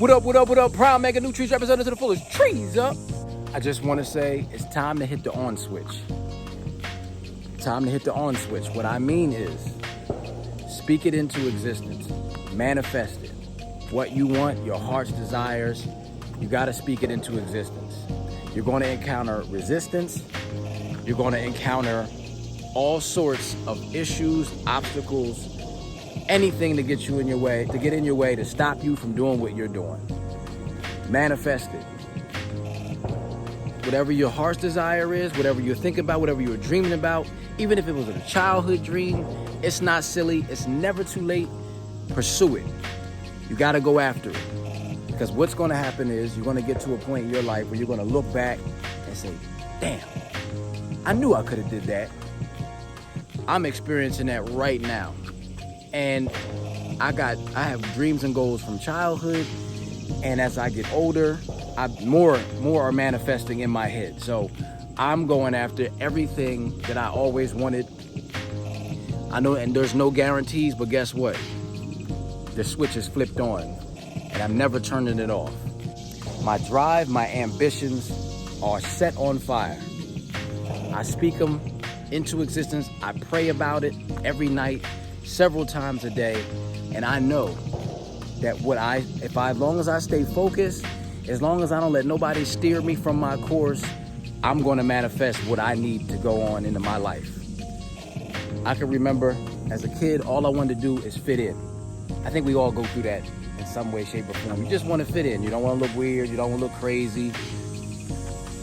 What up, what up, what up? Prime Mega Nu-Treez represented to the fullest. Trees up. I just want to say it's time to hit the on switch. Time to hit the on switch. What I mean is speak it into existence. Manifest it. What you want, your heart's desires, you got to speak it into existence. You're going to encounter resistance. You're going to encounter all sorts of issues, obstacles, anything to get you in your way, to stop you from doing what you're doing. Manifest it. Whatever your heart's desire is, whatever you're thinking about, whatever you're dreaming about, even if it was a childhood dream, it's not silly. It's never too late. Pursue it. You got to go after it. Because what's going to happen is you're going to get to a point in your life where you're going to look back and say, damn, I knew I could have did that. I'm experiencing that right now. And I have dreams and goals from childhood, and as I get older, more are manifesting in my head. So I'm going after everything that I always wanted. I know, and there's no guarantees, but guess what? The switch is flipped on, and I'm never turning it off. My drive, my ambitions are set on fire. I speak them into existence. I pray about it every night, several times a day, and I know that as long as I stay focused, as long as I don't let nobody steer me from my course, I'm going to manifest what I need to go on into my life. I can remember as a kid, all I wanted to do is fit in. I think we all go through that in some way, shape, or form. You just want to fit in. You don't want to look weird. You don't want to look crazy.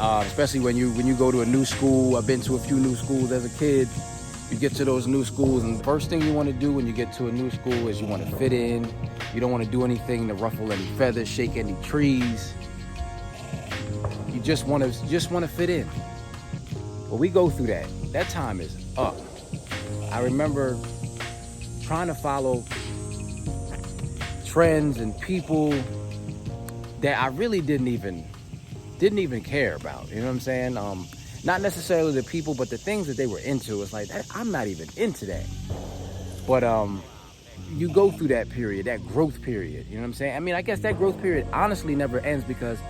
Especially when you go to a new school. I've been to a few new schools as a kid. You get to those new schools, and the first thing you want to do when you get to a new school is you want to fit in. You don't want to do anything to ruffle any feathers, shake any trees. You just want to fit in. Well, we go through that. That time is up. I remember trying to follow trends and people that I really didn't even care about. You know what I'm saying? Not necessarily the people, but the things that they were into. It's like, I'm not even into that. But you go through that period, that growth period. You know what I'm saying? I mean, I guess that growth period honestly never ends, because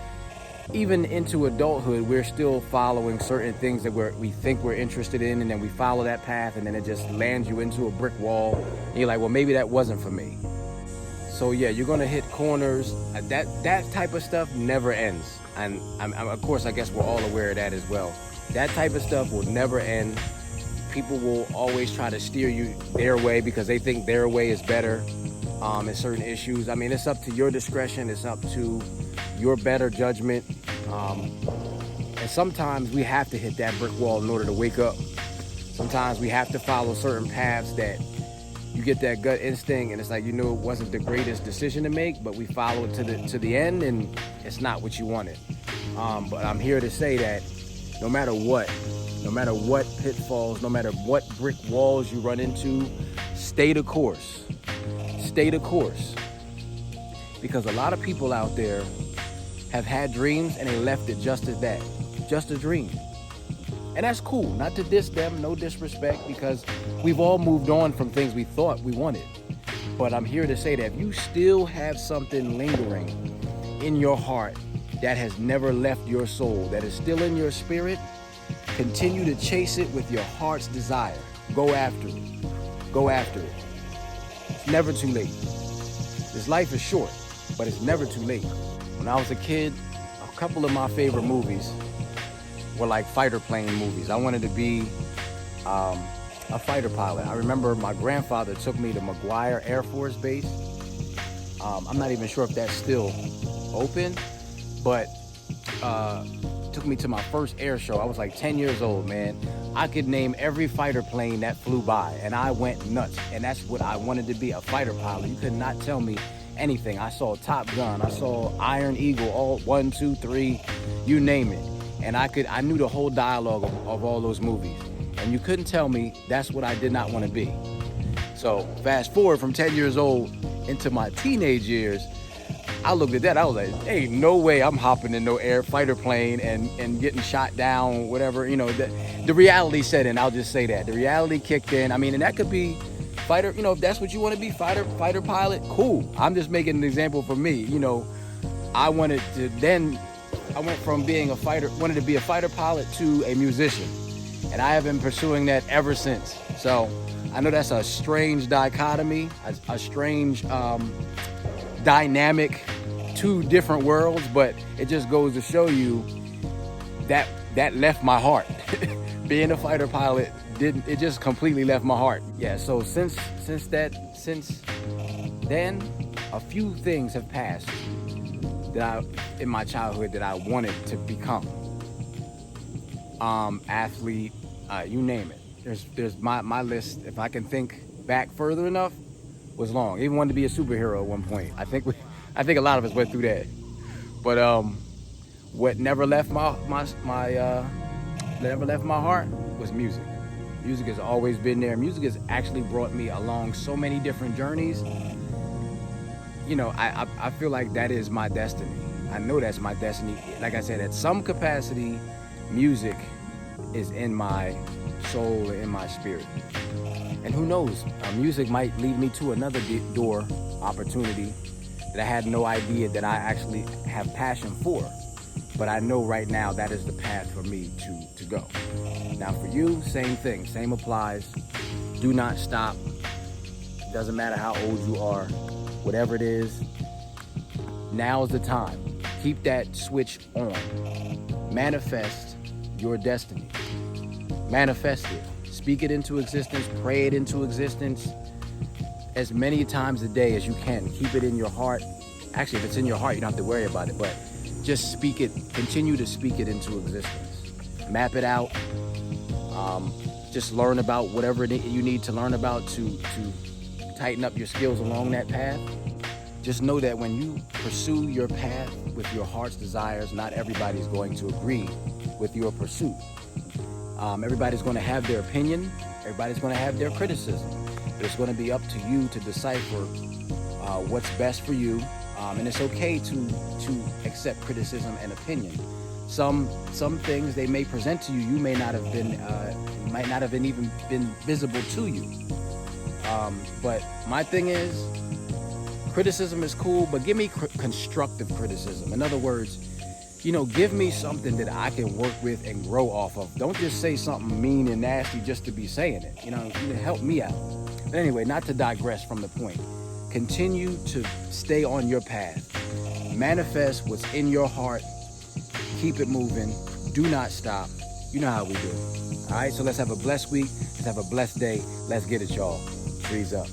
even into adulthood, we're still following certain things that we think we're interested in, and then we follow that path, and then it just lands you into a brick wall. And you're like, well, maybe that wasn't for me. So yeah, you're gonna hit corners. That type of stuff never ends. And of course, I guess we're all aware of that as well. That type of stuff will never end. People will always try to steer you their way because they think their way is better in certain issues. I mean, it's up to your discretion. It's up to your better judgment. And sometimes we have to hit that brick wall in order to wake up. Sometimes we have to follow certain paths that you get that gut instinct, and it's like, it wasn't the greatest decision to make, but we follow it to the end, and it's not what you wanted. But I'm here to say that no matter what pitfalls, no matter what brick walls you run into, stay the course. Stay the course. Because a lot of people out there have had dreams and they left it just as that, just a dream. And that's cool, not to diss them, no disrespect, because we've all moved on from things we thought we wanted. But I'm here to say that if you still have something lingering in your heart that has never left your soul, that is still in your spirit, continue to chase it with your heart's desire. Go after it. Go after it. It's never too late. This life is short, but it's never too late. When I was a kid, a couple of my favorite movies were like fighter plane movies. I wanted to be a fighter pilot. I remember my grandfather took me to McGuire Air Force Base. I'm not even sure if that's still open, but took me to my first air show. I was like 10 years old, man. I could name every fighter plane that flew by, and I went nuts. And that's what I wanted to be, a fighter pilot. You could not tell me anything. I saw Top Gun, I saw Iron Eagle, all 1, 2, 3, you name it. And I knew the whole dialogue of all those movies. And you couldn't tell me that's what I did not want to be. So fast forward from 10 years old into my teenage years, I looked at that, I was like, ain't no way I'm hopping in no air fighter plane and getting shot down, whatever. The reality set in, I'll just say that. The reality kicked in. I mean, and that could be fighter, if that's what you want to be, fighter pilot, cool. I'm just making an example for me, I wanted to then, I went from being wanted to be a fighter pilot to a musician. And I have been pursuing that ever since. So I know that's a strange dichotomy, a strange dynamic, two different worlds, but it just goes to show you that left my heart. Being a fighter pilot it just completely left my heart. Yeah, so since then, a few things have passed in my childhood that I wanted to become. Athlete, you name it. There's my list, if I can think back further enough, was long. Even wanted to be a superhero at one point. I think a lot of us went through that. But what never left my heart was music. Music has always been there. Music has actually brought me along so many different journeys. You know, I feel like that is my destiny. I know that's my destiny. Like I said, at some capacity, music is in my soul, in my spirit. And who knows, music might lead me to another door opportunity that I had no idea that I actually have passion for. But I know right now that is the path for me to go. Now for you, same thing, same applies. Do not stop. Doesn't matter how old you are, whatever it is, now is the time. Keep that switch on. Manifest your destiny. Manifest it. Speak it into existence, pray it into existence as many times a day as you can. Keep it in your heart. Actually, if it's in your heart, you don't have to worry about it, but just speak it, continue to speak it into existence. Map it out. Just learn about whatever you need to learn about to tighten up your skills along that path. Just know that when you pursue your path with your heart's desires, not everybody's going to agree with your pursuit. Everybody's going to have their opinion. Everybody's going to have their criticism. But it's going to be up to you to decipher what's best for you. And it's okay to accept criticism and opinion. Some things they may present to you, you may not have been, might not have even been visible to you. But my thing is, criticism is cool, but give me constructive criticism. In other words, you know, give me something that I can work with and grow off of. Don't just say something mean and nasty just to be saying it. You know, help me out. But anyway, not to digress from the point. Continue to stay on your path. Manifest what's in your heart. Keep it moving. Do not stop. You know how we do. All right, so let's have a blessed week. Let's have a blessed day. Let's get it, y'all. Trees up.